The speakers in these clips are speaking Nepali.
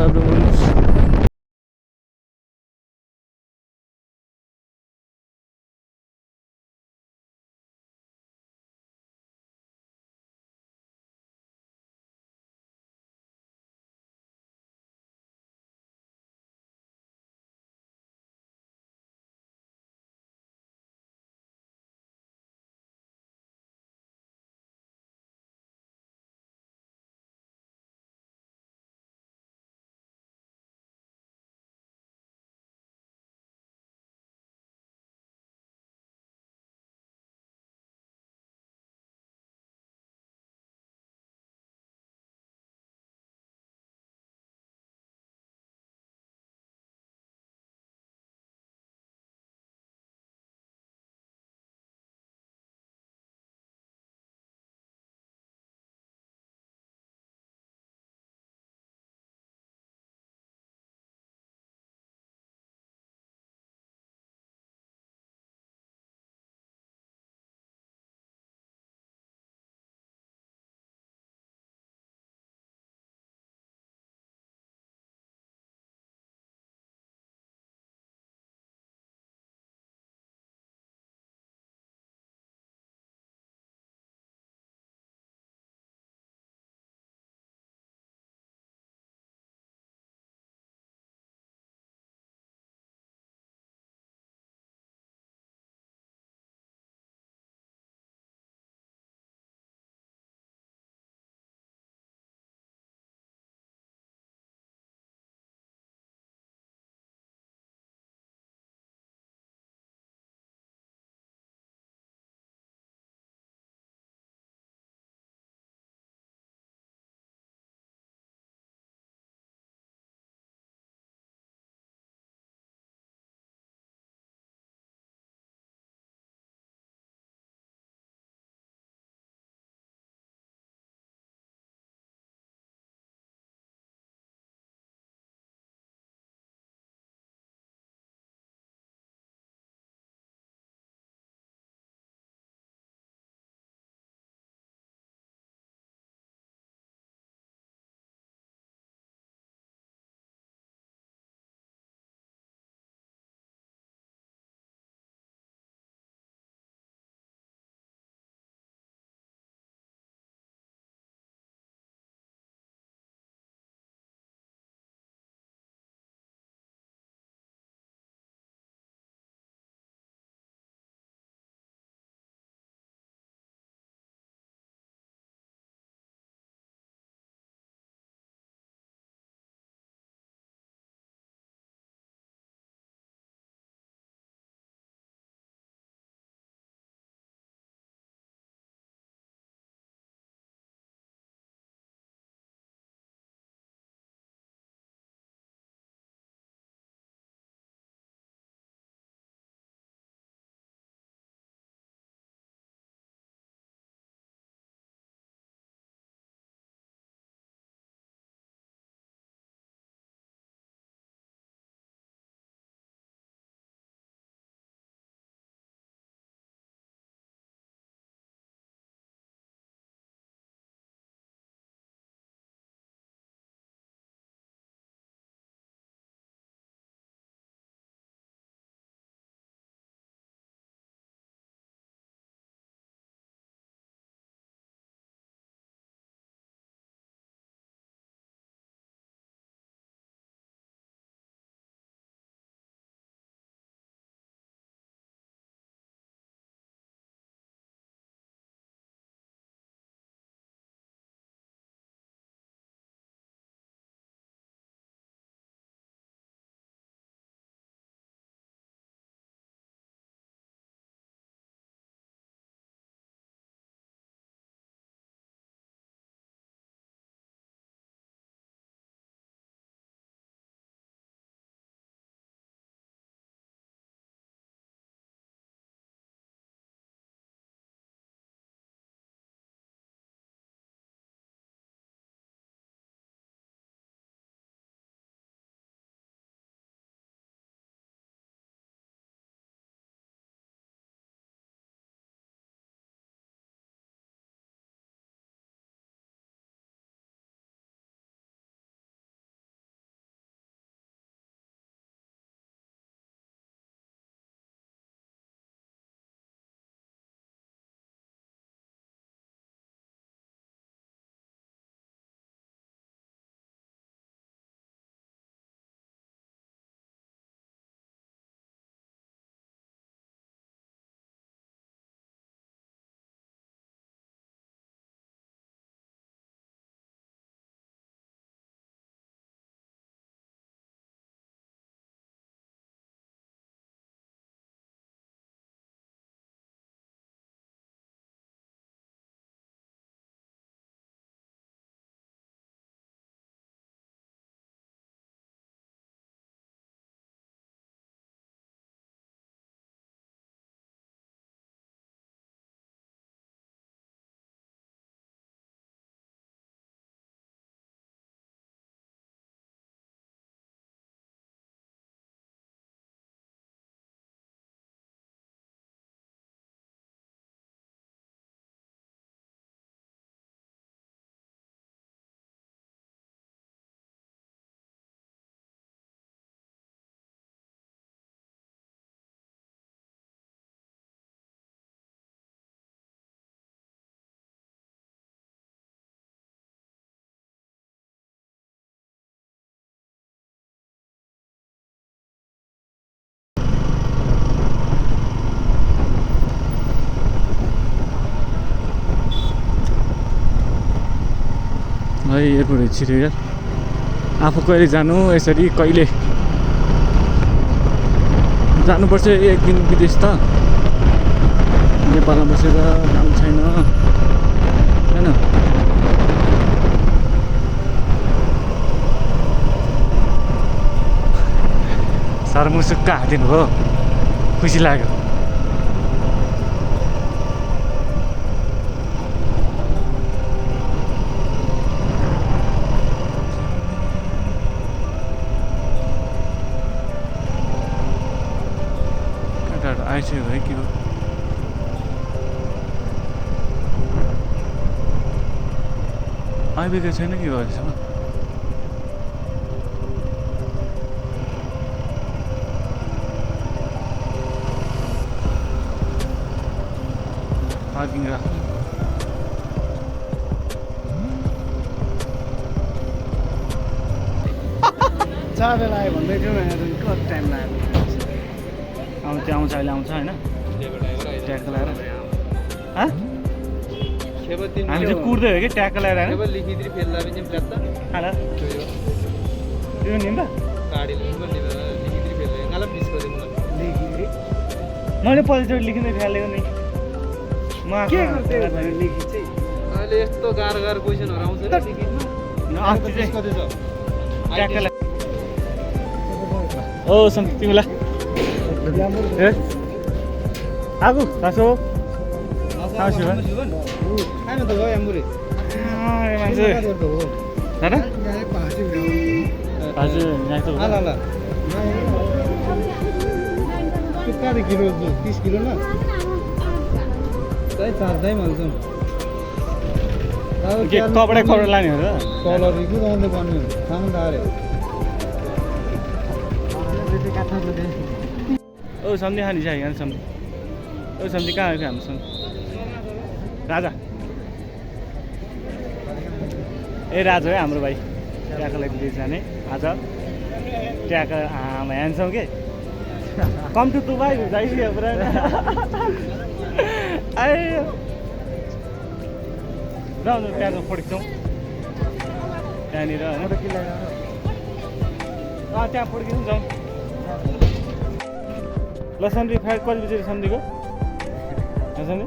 abrimos. है एयरपोर्ट छिटो यार आफू कहिले जानु यसरी कहिले जानुपर्छ एक दिन विदेश त नेपालमा बसेर काम छैन हैन सर मुसुक्क हादिनु हो खुसी लाग्यो आइसक्यो है के हो आइपुगेको छैन के हो अहिलेसम्म पार्किङ राख्नु चाबेला आयो भन्दै थियो कति टाइम लाग्यो आउँछ अहिले आउँछ होइन ट्याग लगाएर हामी चाहिँ कुर्दै हो कि ट्याग लगाएर होइन त्यो निम्बा मैले पहिलोचोटि लेखिँदै फालेको नि म के गर्दै लेखी चाहिँ अहिले यस्तो गाह्रो गाह्रो क्वेसनहरू आउँछ नि अस्ति चाहिँ ट्याग ओ सम तिमीलाई ए आगो तासो तासो आइमा त गयो यामुरे मान्छे दादा हजुर यहाँ त ल ल कति किलो 30 किलो न त्यही चार्दै भन्छौँ के कपडा लाने हो र कलर कुदाउँदै पर्ने हो खानु तारे ओ सम्झी खानी चाहिँ यहाँ सम्झी ओ सम्झी कहाँ आयो हामीसँग राजा ए राजा है हाम्रो भाइ ट्याकल दिँदै जाने आज ट्याक आमा ह्यान्डसम के कम टु तु भाइ जाइसक्यो पुरा आयो जाउँ त्यहाँ फड्किन्छौँ त्यहाँनिर होइन त्यहाँ फड्किन्छौँ जाउँ ल सन्धि फ्लाइट कति बजी सन्धिको सन्धि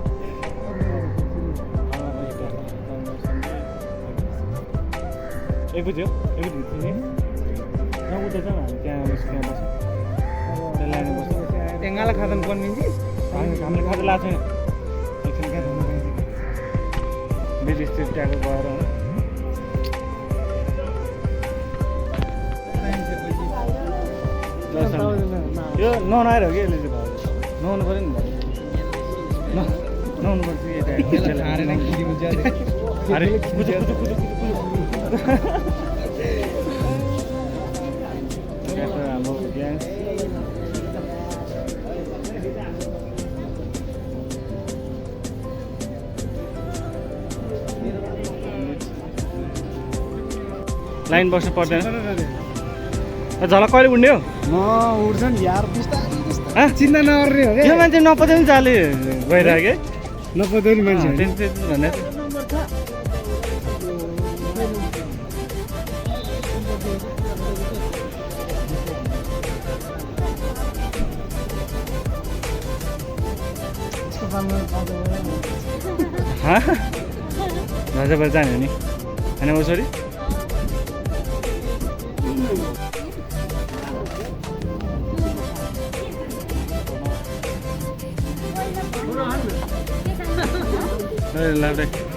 एक बजी हो एक बजी नि त्यहाँ उता जाउँ हामी त्यहाँ बस्छौँ त्यहाँ लाने बस्छौँ टेङ्गाला खाँदैन पर्ने कि हामीले खाजा लाएको छैन एकछिन कहाँ धुनु बेलिस्तिर ट्याको गएर यो नआएर हो कि यसले चाहिँ नुहाउनु पऱ्यो नि नुहाउनु पर्छ अरे कुदु कुदु कुदु कुदु हाम्रो ग्याङ लाइन बस्नु पर्दैन झलक कहिले उड्ने हो उड्छ नि यार चिन्ता नगर्ने हो यो मान्छे नपत्याउ नि चाले गइरहेको नपत्याउने मान्छे भन्ने राजाबाट जाने हो नि होइन उसरी लाइक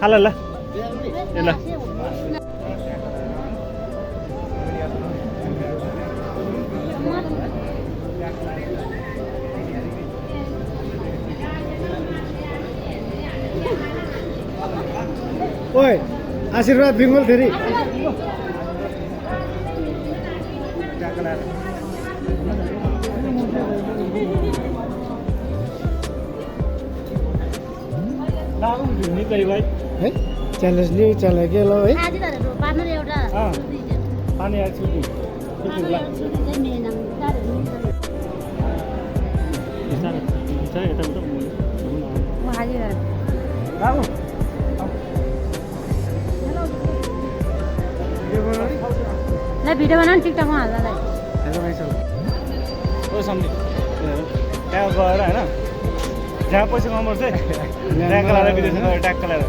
Halo lah. Yalah. ओए आशीर्वाद बिमल फेरि ट्याक्क लगाएर नि कहीँ भाइ है च्यालेन्ज लियो चला के ल है पानी आएर सुति यताउता बाबु भिडियो बनाउनु टिकटकमा हाल्नलाई ओ सम्झि त्यहाँ गएर होइन जहाँ पैसा कमाउँछ ट्याक्क लगाएर विदेश गएर ट्याक्क लगाएर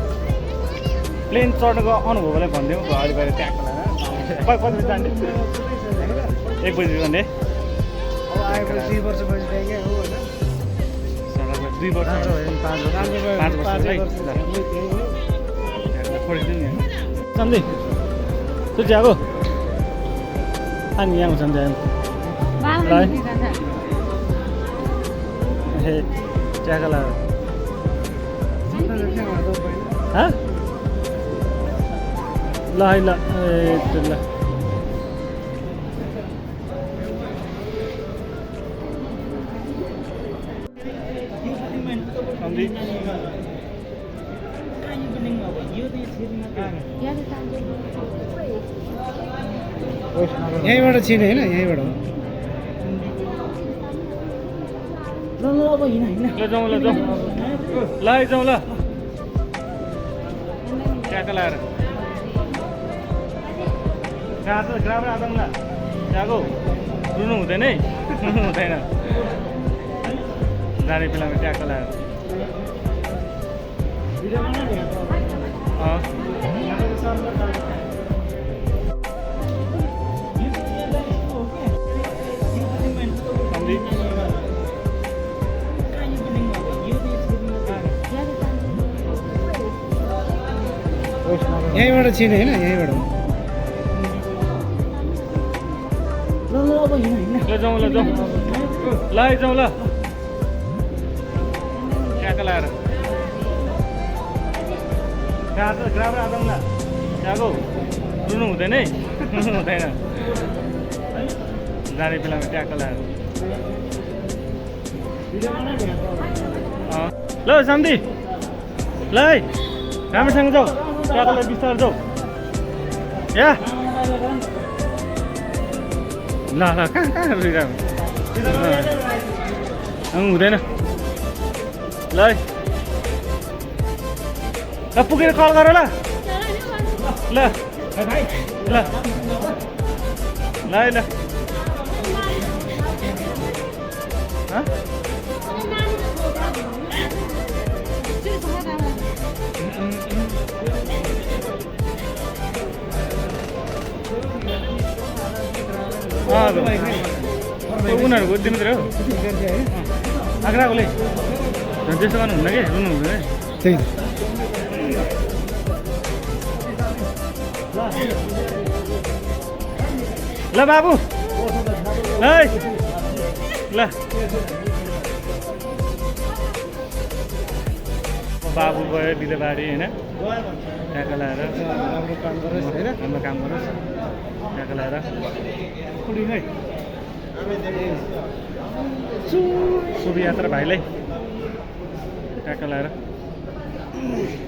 प्लेन चढ्नुको अनुभवलाई भनिदिउँ घर गएर ट्याक्क लगाएर कति बजी जाने 1 बजी जाने अब आएपछि 2 वर्षपछि त्यहाँ क्या हो होइन 2 वर्ष 5 वर्ष सम्झि तँ जागो अनि यहाँ सम्झाएँ हे ट्याक्क लगाएर हाँ ल है ल ए ल यहीँबाट छिने होइन यहीँबाट हो ल जाउँ ल जाउँ ल है जाउँ ल ट्याक्क लगाएर ग्राम आदम ल त्यहाँको रुनु हुँदैन है रुनु हुँदैन जाने बेलामा ट्याक्क लगाएर यहीँबाट छिने होइन यहीँबाट हो ल जाउँ ल जाउँ ल है जाउँ ल ट्याक्क लगाएर ग्राम आदम ल त्यहाँको रुनु हुँदैन है रुनु हुँदैन जाने बेलामा ट्याक्क लगाएर ल शान्ति ल है राम्रोसँग जाऊ ट्याक्कलाई बिस्तार जाऊ या ल ल कहाँ हुँदैन ल है ल पुगेर कल गर ल ल ल ल ल उनीहरूको दिनुतिर हो आग्राकोले त्यस्तो गर्नुहुन्न कि रुनु हुँदैन त्यही ल बाबु ल ल बाबु गयो बिलेबारी होइन ट्याक्क लगाएर राम्रो काम गरोस् होइन राम्रो काम गरोस् ट्याक्क लगाएर शुभ यात्रा भाइलाई ट्याक्क लगाएर